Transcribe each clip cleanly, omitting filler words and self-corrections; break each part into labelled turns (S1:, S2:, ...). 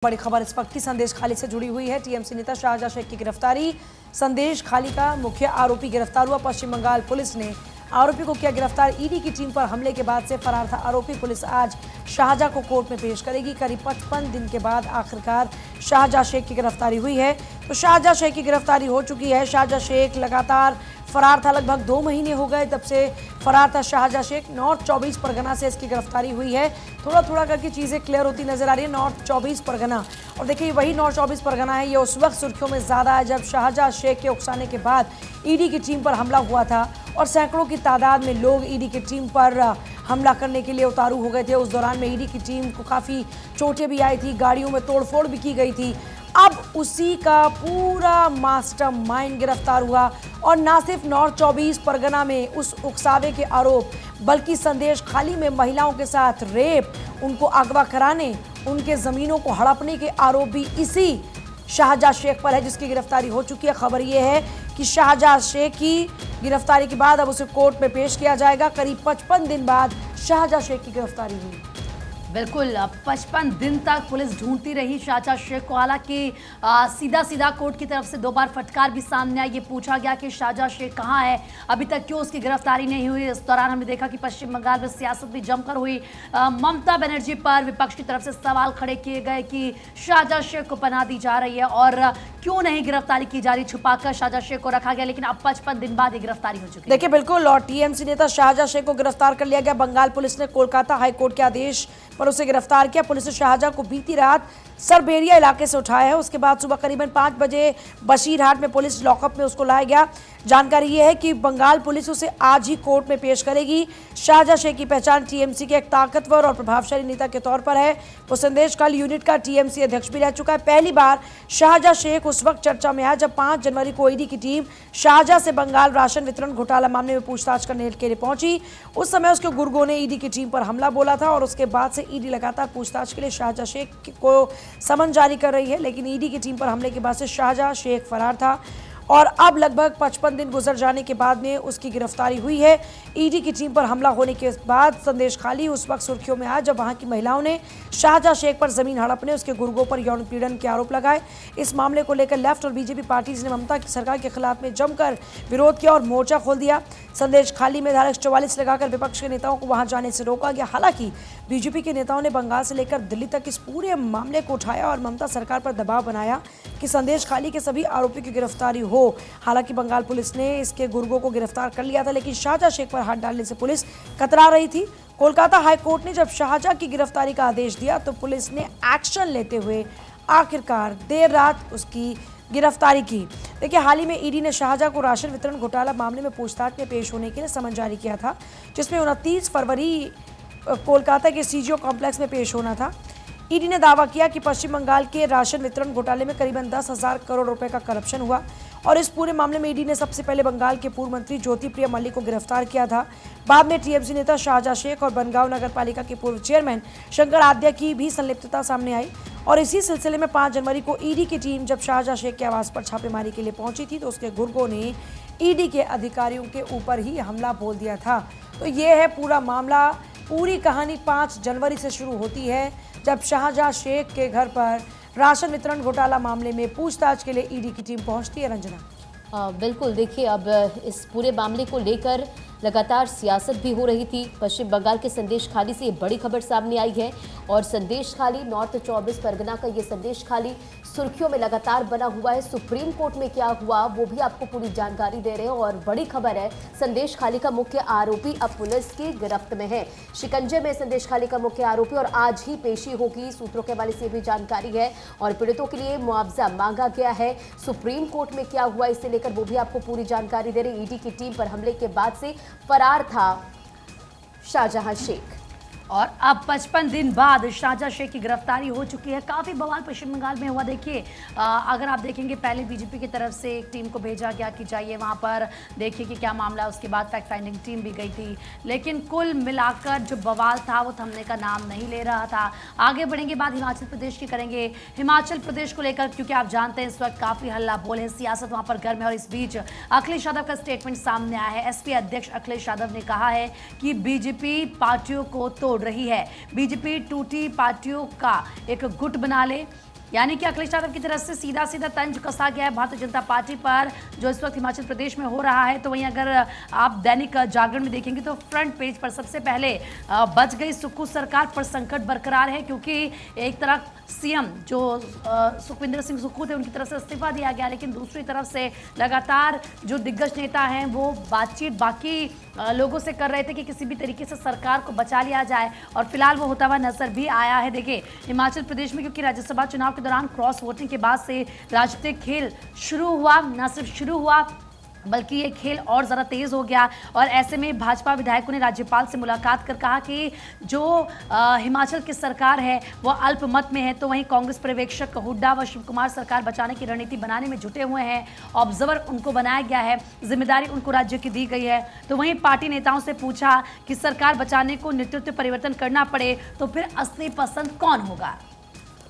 S1: बड़ी खबर इस वक्त की संदेश खाली से जुड़ी हुई है। टीएमसी नेता शाहजहां शेख की गिरफ्तारी। संदेश खाली का मुख्य आरोपी गिरफ्तार हुआ। पश्चिम बंगाल पुलिस ने आरोपी को किया गिरफ्तार। ईडी की टीम पर हमले के बाद से फरार था आरोपी। पुलिस आज शाहजहां को कोर्ट में पेश करेगी। करीब 55 दिन के बाद आखिरकार शाहजहां शेख की गिरफ्तारी हुई है। तो शाहजहां शेख की गिरफ्तारी हो चुकी है। शाहजहां शेख लगातार फरार था, लगभग 2 महीने हो गए तब से फरार था शाहजहां शेख। नॉर्थ 24 परगना से इसकी गिरफ्तारी हुई है। थोड़ा थोड़ा करके चीज़ें क्लियर होती नजर आ रही है। नॉर्थ 24 परगना, और देखिए वही नॉर्थ 24 परगना है, ये उस वक्त सुर्खियों में ज़्यादा है जब शाहजहां शेख के उकसाने के बाद ईडी की टीम पर हमला हुआ था और सैकड़ों की तादाद में लोग ईडी की टीम पर हमला करने के लिए उतारू हो गए थे। उस दौरान में ईडी की टीम को काफ़ी चोटें भी आई थी, गाड़ियों में तोड़फोड़ भी की गई थी। अब उसी का पूरा मास्टरमाइंड गिरफ्तार हुआ और ना सिर्फ नॉर्थ 24 परगना में उस उकसावे के आरोप, बल्कि संदेश खाली में महिलाओं के साथ रेप, उनको अगवा कराने, उनके ज़मीनों को हड़पने के आरोप भी इसी शाहजहां शेख पर है, जिसकी गिरफ्तारी हो चुकी है। खबर यह है कि शाहजहां शेख की गिरफ्तारी के बाद अब उसे कोर्ट में पेश किया जाएगा। करीब 55 दिन बाद शाहजहां शेख की गिरफ्तारी हुई।
S2: बिल्कुल, 55 दिन तक पुलिस ढूंढती रही शाहजहां शेख को। हालांकि सीधा सीधा कोर्ट की तरफ से 2 बार फटकार भी सामने आई। ये पूछा गया कि शाहजहां शेख कहाँ है, अभी तक क्यों उसकी गिरफ्तारी नहीं हुई। इस दौरान हमने देखा कि पश्चिम बंगाल में सियासत भी जमकर हुई। ममता बनर्जी पर विपक्ष की तरफ से सवाल खड़े किए गए कि शाहजहां शेख को पनाह दी जा रही है और क्यों नहीं गिरफ्तारी की जा रही, छुपाकर शाहजहां शेख को रखा गया। लेकिन अब 55 दिन बाद ये गिरफ्तारी हो चुकी है।
S1: देखिए बिल्कुल, और टीएमसी नेता शाहजहां शेख को गिरफ्तार कर लिया गया। बंगाल पुलिस ने कोलकाता हाईकोर्ट के आदेश पर उसे गिरफ्तार किया। पुलिस ने शाहजहां को बीती रात सरबेरिया इलाके से उठाया है। उसके बाद सुबह करीबन 5 बजे बशीरहाट में पुलिस लॉकअप में उसको लाया गया। जानकारी ये है कि बंगाल पुलिस उसे आज ही कोर्ट में पेश करेगी। शाहजहां शेख की पहचान टीएमसी के एक ताकतवर और प्रभावशाली नेता के तौर पर है। वो संदेश खाली यूनिट का टीएमसी अध्यक्ष भी रह चुका है। पहली बार शाहजहां शेख उस वक्त चर्चा में आया जब 5 जनवरी को ईडी की टीम शाहजहां से बंगाल राशन वितरण घोटाला मामले में पूछताछ करने के लिए पहुंची। उस समय उसके गुर्गों ने ईडी की टीम पर हमला बोला था और उसके बाद से ईडी लगातार पूछताछ के लिए शाहजहां शेख को समन जारी कर रही है। लेकिन ईडी की टीम पर हमले के बाद से शाहजहां शेख फरार था और अब लगभग 55 दिन गुजर जाने के बाद में उसकी गिरफ्तारी हुई है। ईडी की टीम पर हमला होने के बाद संदेश खाली उस वक्त सुर्खियों में आया जब वहां की महिलाओं ने शाहजहां शेख पर जमीन हड़पने, उसके गुर्गों पर यौन पीड़न के आरोप लगाए। इस मामले को लेकर लेफ्ट और बीजेपी पार्टीज ने ममता की सरकार के खिलाफ में जमकर विरोध किया और मोर्चा खोल दिया। संदेश खाली में धारा 144 लगाकर विपक्ष के नेताओं को वहां जाने से रोका गया। हालांकि बीजेपी के नेताओं ने बंगाल से लेकर दिल्ली तक इस पूरे मामले को उठाया और ममता सरकार पर दबाव बनाया कि संदेश खाली के सभी आरोपियों की गिरफ्तारी हो। हालांकि बंगाल पुलिस ने इसके गुर्गों को गिरफ्तार कर लिया था, लेकिन शाहजहां शेख पर हाथ डालने से पुलिस कतरा रही थी। कोलकाता हाईकोर्ट ने जब शाहजहां की गिरफ्तारी का आदेश दिया तो पुलिस ने एक्शन लेते हुए आखिरकार देर रात उसकी गिरफ्तारी की। देखिए, हाल ही में ईडी ने शाहजहां को राशन वितरण घोटाला मामले में पूछताछ में पेश होने के लिए समन जारी किया था, जिसमें 29 फरवरी कोलकाता के सीजीओ कॉम्प्लेक्स में पेश होना था। ईडी ने दावा किया कि पश्चिम बंगाल के राशन वितरण घोटाले में करीबन 10,000 करोड़ रुपए का करप्शन हुआ और इस पूरे मामले में ईडी ने सबसे पहले बंगाल के पूर्व मंत्री ज्योतिप्रिया मल्लिक को गिरफ्तार किया था। बाद में टीएमसी नेता शाहजहां शेख और बनगांव नगर पालिका के पूर्व चेयरमैन शंकर आद्या की भी संलिप्तता सामने आई और इसी सिलसिले में 5 जनवरी को ईडी की टीम जब शाहजहां शेख के आवास पर छापेमारी के लिए पहुंची थी तो उसके गुर्गों ने ईडी के अधिकारियों के ऊपर ही हमला बोल दिया था। तो ये है पूरा मामला। पूरी कहानी 5 जनवरी से शुरू होती है जब शाहजहां शेख के घर पर राशन वितरण घोटाला मामले में पूछताछ के लिए ईडी की टीम पहुंचती है। रंजना,
S3: बिल्कुल, देखिए अब इस पूरे मामले को लेकर लगातार सियासत भी हो रही थी। पश्चिम बंगाल के संदेश खाली से ये बड़ी खबर सामने आई है और संदेश खाली नॉर्थ 24 परगना का ये संदेश खाली सुर्खियों में लगातार बना हुआ है। सुप्रीम कोर्ट में क्या हुआ वो भी आपको पूरी जानकारी दे रहे हैं और बड़ी खबर है, संदेश खाली का मुख्य आरोपी अब पुलिस की गिरफ्त में है। शिकंजे में संदेश खाली का मुख्य आरोपी और आज ही पेशी होगी, सूत्रों के हवाले से भी जानकारी है। और पीड़ितों के लिए मुआवजा मांगा गया है। सुप्रीम कोर्ट में क्या हुआ इसे लेकर वो भी आपको पूरी जानकारी दे रहे। ईडी की टीम पर हमले के बाद से फरार था शाहजहां शेख
S2: और अब 55 दिन बाद शाहजहां शेख की गिरफ्तारी हो चुकी है। काफ़ी बवाल पश्चिम बंगाल में हुआ। देखिए, अगर आप देखेंगे पहले बीजेपी की तरफ से एक टीम को भेजा गया कि जाइए वहां पर देखिए कि क्या मामला है। उसके बाद फैक्ट फाइंडिंग टीम भी गई थी, लेकिन कुल मिलाकर जो बवाल था वो थमने का नाम नहीं ले रहा था। आगे बढ़ेंगे, बात हिमाचल प्रदेश की करेंगे। हिमाचल प्रदेश को लेकर क्योंकि आप जानते हैं इस वक्त काफ़ी हल्ला बोल है, सियासत वहाँ पर गर्म है और इस बीच अखिलेश यादव का स्टेटमेंट सामने आया है। एसपी अध्यक्ष अखिलेश यादव ने कहा है कि बीजेपी पार्टियों को तोड़ रही है। बीजेपी टूटी पार्टियों का एक गुट बना ले यानी कि अखिलेश यादव की तरफ से सीधा सीधा तंज कसा गया है भारतीय जनता पार्टी पर, जो इस वक्त हिमाचल प्रदेश में हो रहा है। तो वहीं अगर आप दैनिक जागरण में देखेंगे तो फ्रंट पेज पर सबसे पहले बच गई सुक्खू सरकार पर संकट बरकरार है, क्योंकि एक तरफ सीएम जो सुखविंदर सिंह सुक्खू थे उनकी तरफ से इस्तीफा दिया गया, लेकिन दूसरी तरफ से लगातार जो दिग्गज नेता हैं वो बातचीत बाकी लोगों से कर रहे थे कि किसी भी तरीके से सरकार को बचा लिया जाए, और फिलहाल वो होता हुआ नजर भी आया है। देखिए हिमाचल प्रदेश में क्योंकि राज्यसभा चुनाव के दौरान क्रॉस वोटिंग के बाद से राजनीतिक खेल शुरू हुआ, न सिर्फ शुरू हुआ बल्कि ये खेल और ज़्यादा तेज़ हो गया, और ऐसे में भाजपा विधायकों ने राज्यपाल से मुलाकात कर कहा कि जो हिमाचल की सरकार है वो अल्पमत में है। तो वहीं कांग्रेस पर्यवेक्षक हुड्डा व शिव कुमार सरकार बचाने की रणनीति बनाने में जुटे हुए हैं, ऑब्जर्वर उनको बनाया गया है, जिम्मेदारी उनको राज्य की दी गई है। तो वहीं पार्टी नेताओं से पूछा कि सरकार बचाने को नेतृत्व परिवर्तन करना पड़े तो फिर असली पसंद कौन होगा।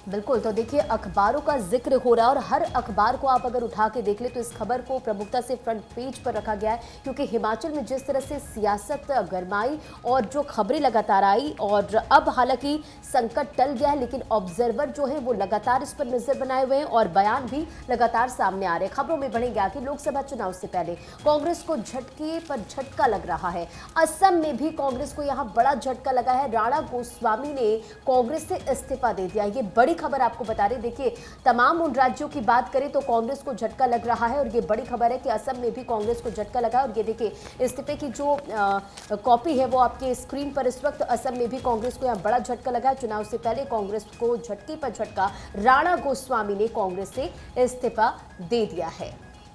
S3: बिल्कुल, तो देखिए अखबारों का जिक्र हो रहा है और हर अखबार को आप अगर उठा के देख ले तो इस खबर को प्रमुखता से फ्रंट पेज पर रखा गया है, क्योंकि हिमाचल में जिस तरह से सियासत गरमाई और जो खबरें लगातार आई, और अब हालांकि संकट टल गया है, लेकिन ऑब्जर्वर जो है वो लगातार इस पर नजर बनाए हुए हैं और बयान भी लगातार सामने आ रहे हैं। खबरों में बढ़ेंगे कि लोकसभा चुनाव से पहले कांग्रेस को झटके पर झटका लग रहा है। असम में भी कांग्रेस को यहाँ बड़ा झटका लगा है। राणा गोस्वामी ने कांग्रेस से इस्तीफा दे दिया। ये बड़ी खबर आपको बता रहे। देखिए तमाम उन राज्यों की बात करें तो कांग्रेस को झटका लग रहा है, और ये बड़ी खबर है कि असम में भी कांग्रेस को झटका लगा। और ये देखिए इस्तीफे की जो कॉपी है वो आपके स्क्रीन पर इस वक्त, असम में भी कांग्रेस को यहाँ बड़ा झटका लगा। चुनाव से पहले कांग्रेस को झटके पर झटका, राणा गोस्वामी ने कांग्रेस से इस्तीफा दे दिया है।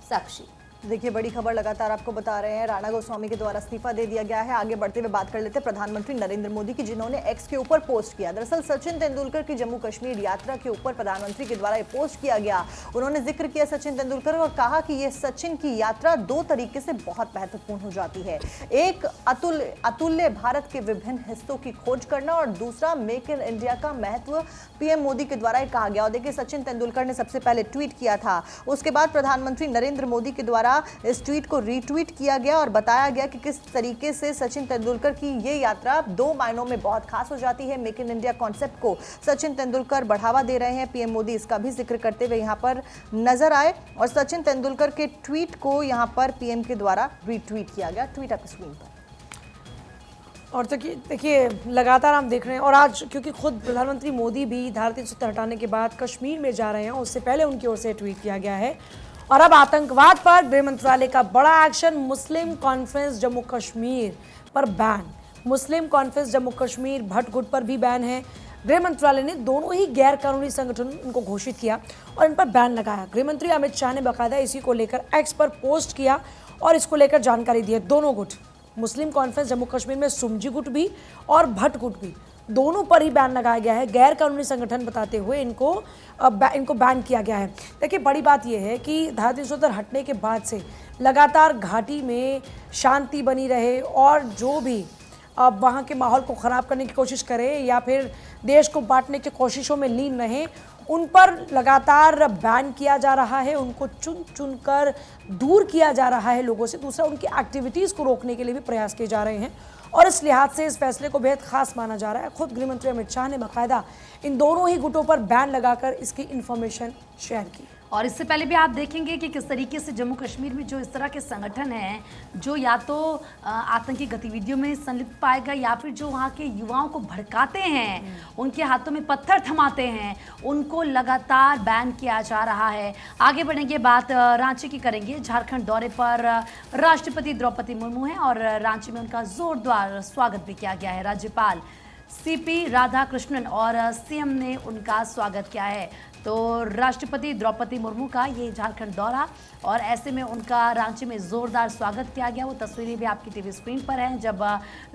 S3: साक्षी,
S4: देखिए बड़ी खबर लगातार आपको बता रहे हैं, राणा गोस्वामी के द्वारा इस्तीफा दे दिया गया है। आगे बढ़ते हुए बात कर लेते हैं प्रधानमंत्री नरेंद्र मोदी की, जिन्होंने एक्स के ऊपर पोस्ट किया। दरअसल सचिन तेंदुलकर की जम्मू कश्मीर यात्रा के ऊपर प्रधानमंत्री के द्वारा ये पोस्ट किया गया। उन्होंने जिक्र किया सचिन तेंदुलकर और कहा कि ये सचिन की यात्रा दो तरीके से बहुत महत्वपूर्ण हो जाती है। एक अतुल्य भारत के विभिन्न हिस्सों की खोज करना, और दूसरा मेक इन इंडिया का महत्व पीएम मोदी के द्वारा कहा गया। और देखिए सचिन तेंदुलकर ने सबसे पहले ट्वीट किया था, उसके बाद प्रधानमंत्री नरेंद्र मोदी के द्वारा इस ट्वीट को रीट्वीट किया गया और बताया गया कि किस तरीके से सचिन तेंदुलकर की ये यात्रा दो मायनों में बहुत खास हो जाती है। मेक इन इंडिया कॉन्सेप्ट को सचिन तेंदुलकर बढ़ावा दे रहे हैं। पीएम मोदी इसका भी जिक्र करते हुए यहाँ पर नजर आए, और सचिन तेंदुलकर के ट्वीट को यहाँ पर पीएम के द्वारा रीट्वीट किया गया। ट्वीट आपकी स्क्रीन पर।
S1: और देखिए लगातार हम देख रहे हैं, और आज क्योंकि खुद प्रधानमंत्री मोदी भी धारा 370 हटाने के बाद कश्मीर में जा रहे हैं, उससे पहले उनकी ओर से ट्वीट किया गया है। और अब आतंकवाद पर गृह मंत्रालय का बड़ा एक्शन, मुस्लिम कॉन्फ्रेंस जम्मू कश्मीर पर बैन। मुस्लिम कॉन्फ्रेंस जम्मू कश्मीर भट्ट गुट पर भी बैन है। गृह मंत्रालय ने दोनों ही गैर कानूनी संगठन उनको घोषित किया और इन पर बैन लगाया। गृह मंत्री अमित शाह ने बाकायदा इसी को लेकर एक्स पर पोस्ट किया और इसको लेकर जानकारी दी है। दोनों गुट, मुस्लिम कॉन्फ्रेंस जम्मू कश्मीर में सुमजी गुट भी और भट्ट गुट भी, दोनों पर ही बैन लगाया गया है। गैर कानूनी संगठन बताते हुए इनको बैन किया गया है। देखिए बड़ी बात यह है कि धारा 370 हटने के बाद से लगातार घाटी में शांति बनी रहे, और जो भी वहाँ के माहौल को ख़राब करने की कोशिश करे या फिर देश को बांटने की कोशिशों में लीन रहे, उन पर लगातार बैन किया जा रहा है। उनको चुन चुन कर दूर किया जा रहा है लोगों से। दूसरा, उनकी एक्टिविटीज़ को रोकने के लिए भी प्रयास किए जा रहे हैं, और इस लिहाज से इस फैसले को बेहद खास माना जा रहा है। खुद गृह मंत्री अमित शाह ने बाकायदा इन दोनों ही गुटों पर बैन लगाकर इसकी इन्फॉर्मेशन शेयर की।
S2: और इससे पहले भी आप देखेंगे कि किस तरीके से जम्मू कश्मीर में जो इस तरह के संगठन हैं, जो या तो आतंकी गतिविधियों में संलिप्त पाएगा या फिर जो वहाँ के युवाओं को भड़काते हैं, उनके हाथों में पत्थर थमाते हैं, उनको लगातार बैन किया जा रहा है। आगे बढ़ेंगे, बात रांची की करेंगे। झारखंड दौरे पर राष्ट्रपति द्रौपदी मुर्मू हैं और रांची में उनका जोरदार स्वागत भी किया गया है। राज्यपाल सीपी राधाकृष्णन और सीएम ने उनका स्वागत किया है। तो राष्ट्रपति द्रौपदी मुर्मू का ये झारखंड दौरा, और ऐसे में उनका रांची में जोरदार स्वागत किया गया। वो तस्वीरें भी आपकी टीवी स्क्रीन पर हैं। जब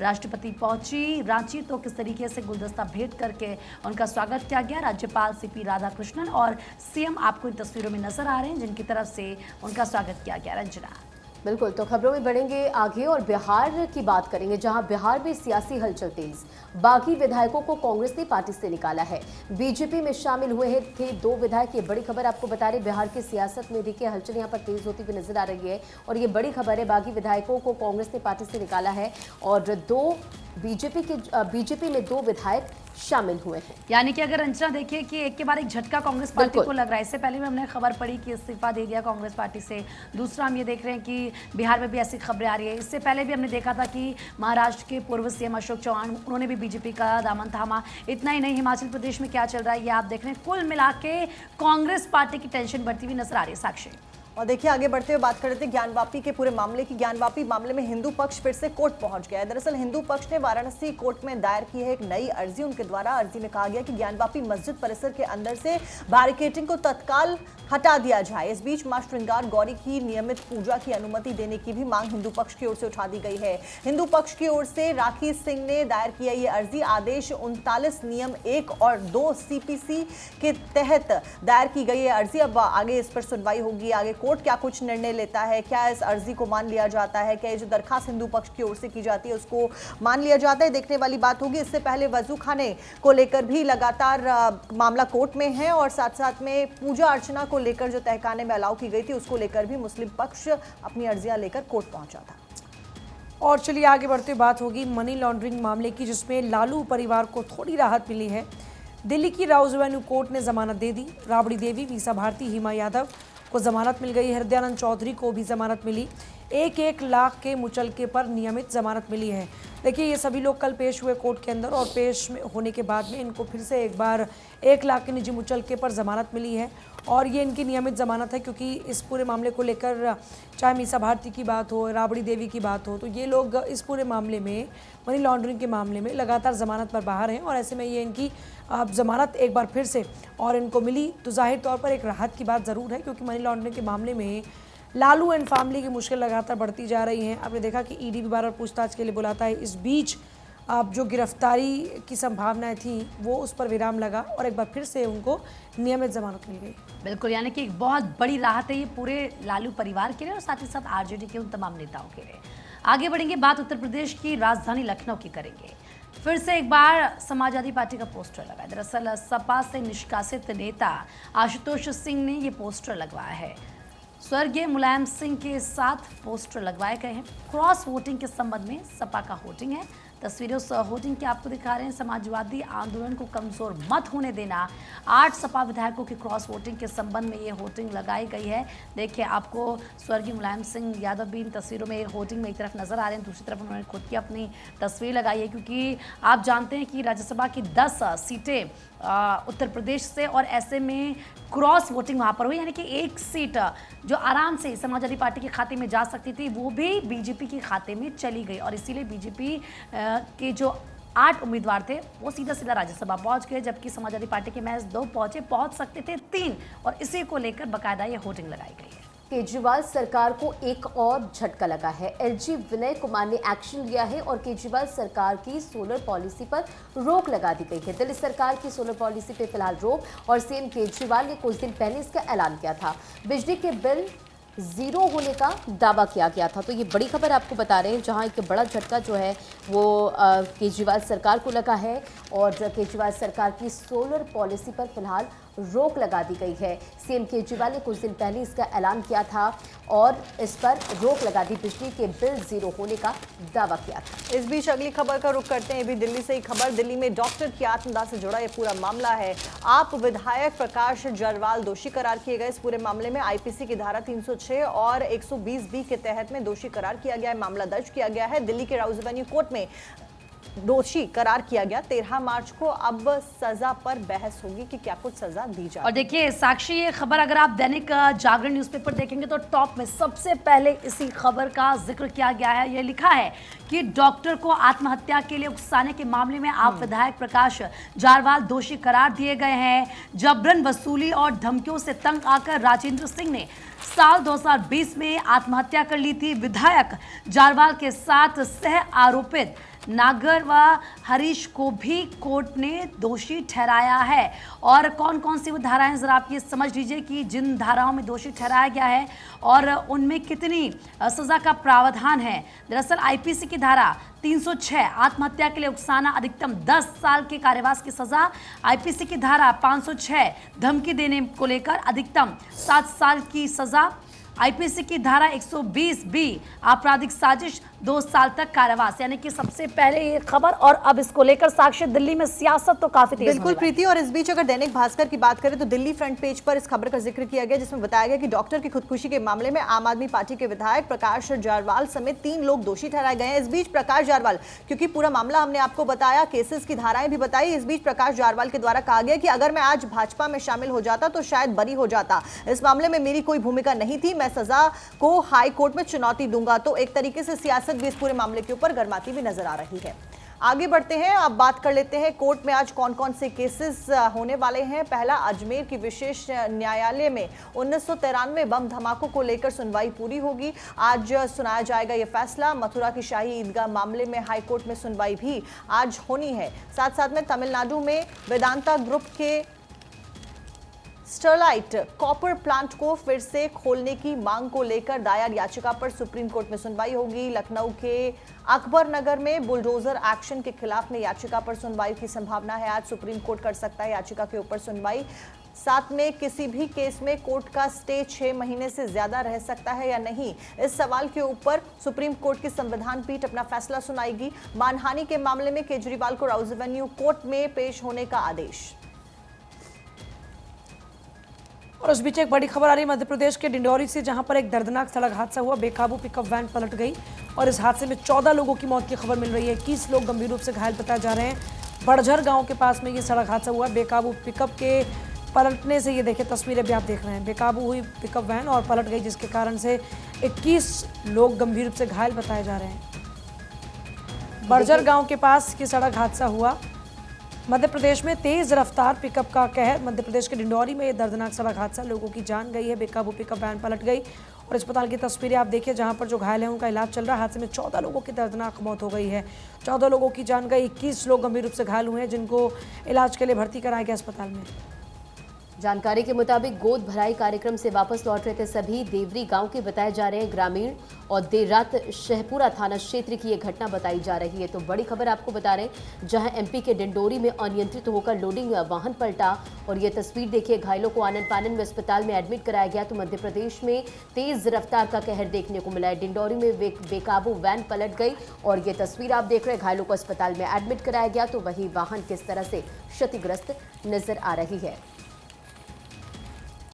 S2: राष्ट्रपति पहुंची रांची तो किस तरीके से गुलदस्ता भेंट करके उनका स्वागत किया गया। राज्यपाल सीपी राधाकृष्णन और सीएम आपको इन तस्वीरों में नजर आ रहे हैं, जिनकी तरफ से उनका स्वागत किया गया। रंजना,
S3: बिल्कुल, तो खबरों में बढ़ेंगे आगे और बिहार की बात करेंगे, जहां बिहार में सियासी हलचल तेज। बागी विधायकों को कांग्रेस ने पार्टी से निकाला है। बीजेपी में शामिल हुए थे 2 विधायक। ये बड़ी खबर आपको बता रहे। बिहार की सियासत में देखिए हलचल यहां पर तेज होती हुई नजर आ रही है, और ये बड़ी खबर है। बागी विधायकों को कांग्रेस ने पार्टी से निकाला है और 2 बीजेपी में 2 विधायक शामिल हुए हैं।
S2: यानी कि अगर अंचना देखिए कि एक के बाद एक झटका कांग्रेस पार्टी
S3: बिल्कुल।
S2: को लग रहा है। इससे पहले भी हमने खबर पड़ी कि इस्तीफा दे दिया कांग्रेस पार्टी से। दूसरा हम ये देख रहे हैं कि बिहार में भी ऐसी खबरें आ रही है। इससे पहले भी हमने देखा था कि महाराष्ट्र के पूर्व सीएम अशोक चौहान, उन्होंने भी बीजेपी का दामन थामा। इतना ही नहीं, हिमाचल प्रदेश में क्या चल रहा है ये आप देख रहे हैं। कुल मिला के कांग्रेस पार्टी की टेंशन बढ़ती हुई नजर आ रही है। साक्षी,
S4: और देखिए आगे बढ़ते हुए बात कर रहे थे ज्ञानवापी के पूरे मामले की। ज्ञानवापी मामले में हिंदू पक्ष फिर से कोर्ट पहुंच गया है। दरअसल हिंदू पक्ष ने वाराणसी कोर्ट में दायर की है एक नई अर्जी। उनके द्वारा अर्जी में कहा गया कि ज्ञानवापी मस्जिद परिसर के अंदर से बैरिकेडिंग को तत्काल हटा दिया जाए। इस बीच मां श्रृंगार गौरी की नियमित पूजा की अनुमति देने की भी मांग हिंदू पक्ष की ओर से उठा दी गई है। हिंदू पक्ष की ओर से राखी सिंह ने दायर किया ये अर्जी आदेश 39 नियम 1 और 2 सीपीसी के तहत दायर की गई है अर्जी। अब आगे इस पर सुनवाई होगी। आगे कोर्ट क्या कुछ निर्णय लेता है, क्या इस अर्जी को मान लिया जाता है, क्या ये जो दरखास्त हिंदू पक्ष की ओर से की जाती है उसको मान लिया जाता है, देखने वाली बात होगी। इससे पहले वजू खाने को लेकर भी लगातार मामला कोर्ट में है और साथ साथ में पूजा अर्चना को लेकर जो तहखाने में अलाउ की गई थी उसको लेकर भी मुस्लिम पक्ष अपनी अर्जियां लेकर कोर्ट पहुंचा था।
S1: और चलिए आगे बढ़ते हुए बात होगी मनी लॉन्ड्रिंग मामले की, जिसमें लालू परिवार को थोड़ी राहत मिली है। दिल्ली की राउज एवेन्यू कोर्ट ने जमानत दे दी। राबड़ी देवी, मीसा भारती, हिमा यादव को जमानत मिल गई। हृदयानंद चौधरी को भी जमानत मिली। 1-1 लाख के मुचलके पर नियमित जमानत मिली है। देखिए ये सभी लोग कल पेश हुए कोर्ट के अंदर और पेश में होने के बाद में इनको फिर से एक बार 1 लाख के निजी मुचलके पर जमानत मिली है और ये इनकी नियमित जमानत है, क्योंकि इस पूरे मामले को लेकर चाहे मीसा भारती की बात हो, राबड़ी देवी की बात हो, तो ये लोग इस पूरे मामले में, मनी लॉन्ड्रिंग के मामले में लगातार जमानत पर बाहर हैं और ऐसे में ये इनकी जमानत एक बार फिर से और इनको मिली तो जाहिर तौर पर एक राहत की बात ज़रूर है, क्योंकि मनी लॉन्ड्रिंग के मामले में लालू एंड फैमिली की मुश्किल लगातार बढ़ती जा रही हैं। आपने देखा कि ईडी भी बार पूछताछ के लिए बुलाता है। इस बीच अब जो गिरफ्तारी की संभावनाएं थी वो उस पर विराम लगा और एक बार फिर से उनको नियमित जमानत मिल गई।
S2: बिल्कुल, यानी कि एक बहुत बड़ी राहत है ये पूरे लालू परिवार के लिए और साथ ही साथ आरजेडी के उन तमाम नेताओं के लिए। आगे बढ़ेंगे, बात उत्तर प्रदेश की राजधानी लखनऊ की करेंगे। फिर से एक बार समाजवादी पार्टी का पोस्टर लगा है। दरअसल सपा से निष्कासित नेता आशुतोष सिंह ने ये पोस्टर लगवाया है। स्वर्गीय मुलायम सिंह के साथ पोस्टर लगवाए गए हैं। क्रॉस वोटिंग के संबंध में सपा का होर्डिंग है। तस्वीरें उस होर्डिंग की आपको दिखा रहे हैं। समाजवादी आंदोलन को कमजोर मत होने देना, 8 सपा विधायकों की क्रॉस वोटिंग के संबंध में ये होर्डिंग लगाई गई है। देखिए आपको स्वर्गीय मुलायम सिंह यादव भी इन तस्वीरों में होर्डिंग में एक तरफ नजर आ रहे हैं, दूसरी तरफ उन्होंने खुद की अपनी तस्वीर लगाई है, क्योंकि आप जानते हैं कि राज्यसभा की 10 सीटें उत्तर प्रदेश से और ऐसे में क्रॉस वोटिंग वहाँ पर हुई, यानी कि एक सीट जो आराम से समाजवादी पार्टी के खाते में जा सकती थी वो भी बीजेपी के खाते में चली गई और इसीलिए बीजेपी के जो 8 उम्मीदवार थे वो सीधा सीधा राज्यसभा पहुंच गए, जबकि समाजवादी पार्टी के महज 2 पहुंच सकते थे 3 और इसी को लेकर बाकायदा ये होर्डिंग लगाई गई है।
S3: केजरीवाल सरकार को एक और झटका लगा है। एलजी विनय कुमार ने एक्शन लिया है और केजरीवाल सरकार की सोलर पॉलिसी पर रोक लगा दी गई है। दिल्ली सरकार की सोलर पॉलिसी पर फिलहाल रोक और सीएम केजरीवाल ने कुछ दिन पहले इसका ऐलान किया था। बिजली के बिल 0 होने का दावा किया गया था। तो ये बड़ी खबर आपको बता रहे हैं, जहां एक बड़ा झटका जो है वो केजरीवाल सरकार को लगा है और केजरीवाल सरकार की सोलर पॉलिसी पर फिलहाल रोक लगा दी गई है। सीएम केजरीवाल ने कुछ दिन पहले इसका ऐलान किया था और इस पर रोक लगा दी, बिजली के बिल 0 होने का दावा किया था।
S4: इस बीच अगली खबर का रुख करते हैं। ये भी दिल्ली से ही खबर। दिल्ली में डॉक्टर की आत्मदाह से जुड़ा ये पूरा मामला है। आप विधायक प्रकाश जरवाल दोषी करार किए गए। इस पूरे मामले में आईपीसी की धारा 306 और 120B के तहत में दोषी करार किया गया है। मामला दर्ज किया गया है। दिल्ली के राउज एवेन्यू कोर्ट में दोषी करार किया गया। 13 मार्च को अब सजा पर बहस होगी कि क्या कुछ सजा दी जाए।
S2: और देखिए साक्षी, ये खबर अगर आप दैनिक जागरण न्यूज़पेपर देखेंगे तो टॉप में सबसे पहले इसी खबर का जिक्र किया गया है। ये लिखा है कि डॉक्टर को आत्महत्या के लिए उकसाने के मामले में आप विधायक प्रकाश जारवाल दोषी करार दिए गए हैं। जबरन वसूली और धमकियों से तंग आकर राजेंद्र सिंह ने साल 2020 में आत्महत्या कर ली थी। विधायक जारवाल के साथ सह आरोपित नागर व हरीश को भी कोर्ट ने दोषी ठहराया है। और कौन कौन सी वो धाराएं, जरा आप ये समझ लीजिए कि जिन धाराओं में दोषी ठहराया गया है और उनमें कितनी सजा का प्रावधान है। दरअसल आईपीसी की धारा 306 आत्महत्या के लिए उकसाना, अधिकतम 10 साल के कारावास की सजा। आईपीसी की धारा 506 धमकी देने को लेकर अधिकतम 7 साल की सजा। आईपीसी की धारा 120B आपराधिक साजिश, 2 साल तक कारावास, यानी कि सबसे पहले ये खबर और अब इसको लेकर साक्षी दिल्ली में सियासत तो काफी तेज
S4: बिल्कुल
S2: होने वाली है।
S4: प्रीति, और इस बीच अगर दैनिक भास्कर की बात करें तो दिल्ली फ्रंट पेज पर इस खबर का जिक्र किया गया, जिसमें बताया गया कि डॉक्टर की खुदकुशी के मामले में आम आदमी पार्टी के विधायक प्रकाश जारवाल समेत 3 लोग दोषी ठहराए गए हैं। इस बीच प्रकाश जारवाल, क्योंकि पूरा मामला हमने आपको बताया, केसेस की धाराएं भी बताई, इस बीच प्रकाश जारवाल के द्वारा कहा गया कि अगर मैं आज भाजपा में शामिल हो जाता तो शायद बरी हो जाता, इस मामले में मेरी कोई भूमिका नहीं थी, मैं सजा को हाई कोर्ट में चुनौती दूंगा। तो एक तरीके से सियासत भी इस पूरे मामले के ऊपर गर्माती भी नजर आ रही है। आगे बढ़ते हैं, अब बात कर लेते हैं कोर्ट में आज कौन कौन से केसेस होने वाले हैं। पहला, अजमेर की विशेष न्यायालय में 1993 बम धमाकों को लेकर सुनवाई पूरी होगी। आज सुनाया जाएगा यह फैसला। मथुरा की शाही ईदगाह मामले में हाईकोर्ट में सुनवाई भी आज होनी है। साथ साथ में तमिलनाडु में वेदांता ग्रुप के स्टरलाइट कॉपर प्लांट को फिर से खोलने की मांग को लेकर दायर याचिका पर सुप्रीम कोर्ट में सुनवाई होगी। लखनऊ के अकबर नगर में बुलडोजर एक्शन के खिलाफ में याचिका पर सुनवाई की संभावना है। आज सुप्रीम कोर्ट कर सकता है याचिका के ऊपर सुनवाई। साथ में किसी भी केस में कोर्ट का स्टे 6 महीने से ज्यादा रह सकता है या नहीं, इस सवाल के ऊपर सुप्रीम कोर्ट की संविधान पीठ अपना फैसला सुनाएगी। मानहानि के मामले में केजरीवाल को राउज एवेन्यू कोर्ट में पेश होने का आदेश।
S1: और उस बीच एक बड़ी खबर आ रही है मध्य प्रदेश के डिंडौरी से, जहां पर एक दर्दनाक सड़क हादसा हुआ। बेकाबू पिकअप वैन पलट गई और इस हादसे में 14 लोगों की मौत की खबर मिल रही है। 21 लोग गंभीर रूप से घायल बताए जा रहे हैं। बड़झर गांव के पास में ये सड़क हादसा हुआ। बेकाबू पिकअप के पलटने से, ये देखिए तस्वीरें भी आप देख रहे हैं, बेकाबू हुई पिकअप वैन और पलट गई, जिसके कारण से 21 लोग गंभीर रूप से घायल बताए जा रहे हैं। बड़झर गाँव के पास ये सड़क हादसा हुआ। मध्य प्रदेश में तेज रफ्तार पिकअप का कहर। मध्य प्रदेश के डिंडौरी में ये दर्दनाक सड़क हादसा, लोगों की जान गई है। बेकाबू पिकअप वैन पलट गई और अस्पताल की तस्वीरें आप देखिए, जहां पर जो घायल हैं उनका इलाज चल रहा है। हादसे में 14 लोगों की दर्दनाक मौत हो गई है। 14 लोगों की जान गई, 21 लोग गंभीर रूप से घायल हुए हैं, जिनको इलाज के लिए भर्ती कराया गया अस्पताल में।
S3: जानकारी के मुताबिक गोद भराई कार्यक्रम से वापस लौट रहे थे सभी देवरी गांव के बताए जा रहे हैं ग्रामीण, और देर रात शहपुरा थाना क्षेत्र की ये घटना बताई जा रही है। तो बड़ी खबर आपको बता रहे हैं, जहां एमपी के डिंडोरी में अनियंत्रित होकर लोडिंग वाहन पलटा और ये तस्वीर देखिए, घायलों को आनन फानन में अस्पताल में एडमिट कराया गया। तो मध्य प्रदेश में तेज रफ्तार का कहर देखने को मिला है। डिंडोरी में बेकाबू वैन पलट गई और ये तस्वीर आप देख रहे हैं, घायलों को अस्पताल में एडमिट कराया गया। तो वही वाहन किस तरह से क्षतिग्रस्त नजर आ रही है।